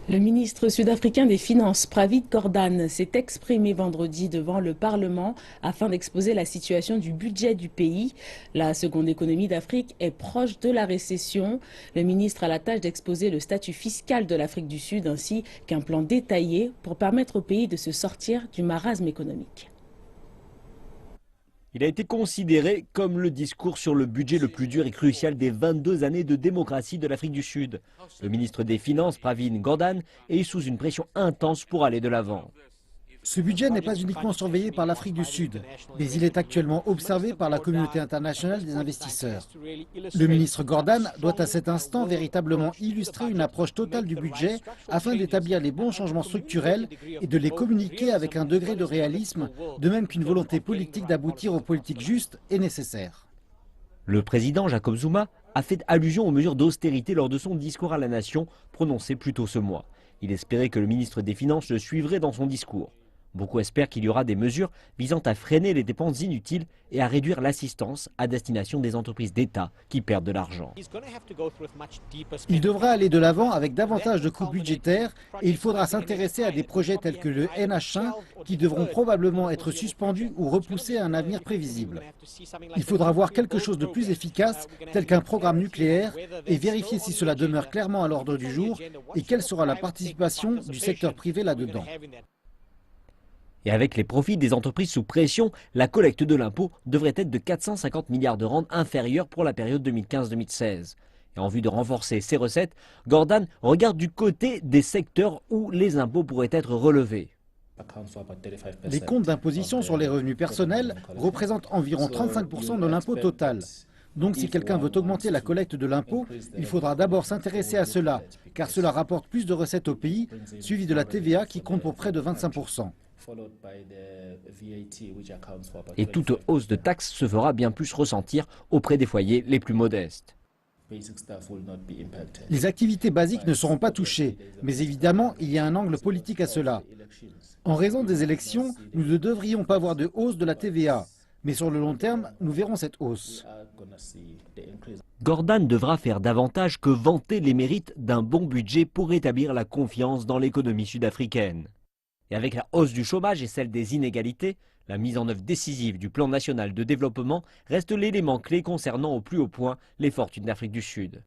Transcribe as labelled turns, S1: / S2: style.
S1: Le ministre sud-africain des Finances, Pravind Gordhan, s'est exprimé vendredi devant le Parlement afin d'exposer la situation du budget du pays. La seconde économie d'Afrique est proche de la récession. Le ministre a la tâche d'exposer le statut fiscal de l'Afrique du Sud ainsi qu'un plan détaillé pour permettre au pays de se sortir du marasme économique.
S2: Il a été considéré comme le discours sur le budget le plus dur et crucial des 22 années de démocratie de l'Afrique du Sud. Le ministre des Finances, Pravind Gordhan, est sous une pression intense pour aller de l'avant.
S3: Ce budget n'est pas uniquement surveillé par l'Afrique du Sud, mais il est actuellement observé par la communauté internationale des investisseurs. Le ministre Gordhan doit à cet instant véritablement illustrer une approche totale du budget afin d'établir les bons changements structurels et de les communiquer avec un degré de réalisme, de même qu'une volonté politique d'aboutir aux politiques justes et nécessaires.
S2: Le président Jacob Zuma a fait allusion aux mesures d'austérité lors de son discours à la nation prononcé plus tôt ce mois. Il espérait que le ministre des Finances le suivrait dans son discours. Beaucoup espèrent qu'il y aura des mesures visant à freiner les dépenses inutiles et à réduire l'assistance à destination des entreprises d'État qui perdent de l'argent.
S3: Il devra aller de l'avant avec davantage de coupes budgétaires et il faudra s'intéresser à des projets tels que le NH1 qui devront probablement être suspendus ou repoussés à un avenir prévisible. Il faudra voir quelque chose de plus efficace tel qu'un programme nucléaire et vérifier si cela demeure clairement à l'ordre du jour et quelle sera la participation du secteur privé là-dedans.
S2: Et avec les profits des entreprises sous pression, la collecte de l'impôt devrait être de 450 milliards de rand inférieure pour la période 2015-2016. Et en vue de renforcer ces recettes, Gordhan regarde du côté des secteurs où les impôts pourraient être relevés.
S3: Les comptes d'imposition sur les revenus personnels représentent environ 35% de l'impôt total. Donc si quelqu'un veut augmenter la collecte de l'impôt, il faudra d'abord s'intéresser à cela, car cela rapporte plus de recettes au pays, suivi de la TVA qui compte pour près de 25%.
S2: Et toute hausse de taxes se fera bien plus ressentir auprès des foyers les plus modestes.
S3: Les activités basiques ne seront pas touchées, mais évidemment, il y a un angle politique à cela. En raison des élections, nous ne devrions pas voir de hausse de la TVA, mais sur le long terme, nous verrons cette hausse.
S2: Gordhan devra faire davantage que vanter les mérites d'un bon budget pour rétablir la confiance dans l'économie sud-africaine. Et avec la hausse du chômage et celle des inégalités, la mise en œuvre décisive du plan national de développement reste l'élément clé concernant au plus haut point les fortunes d'Afrique du Sud.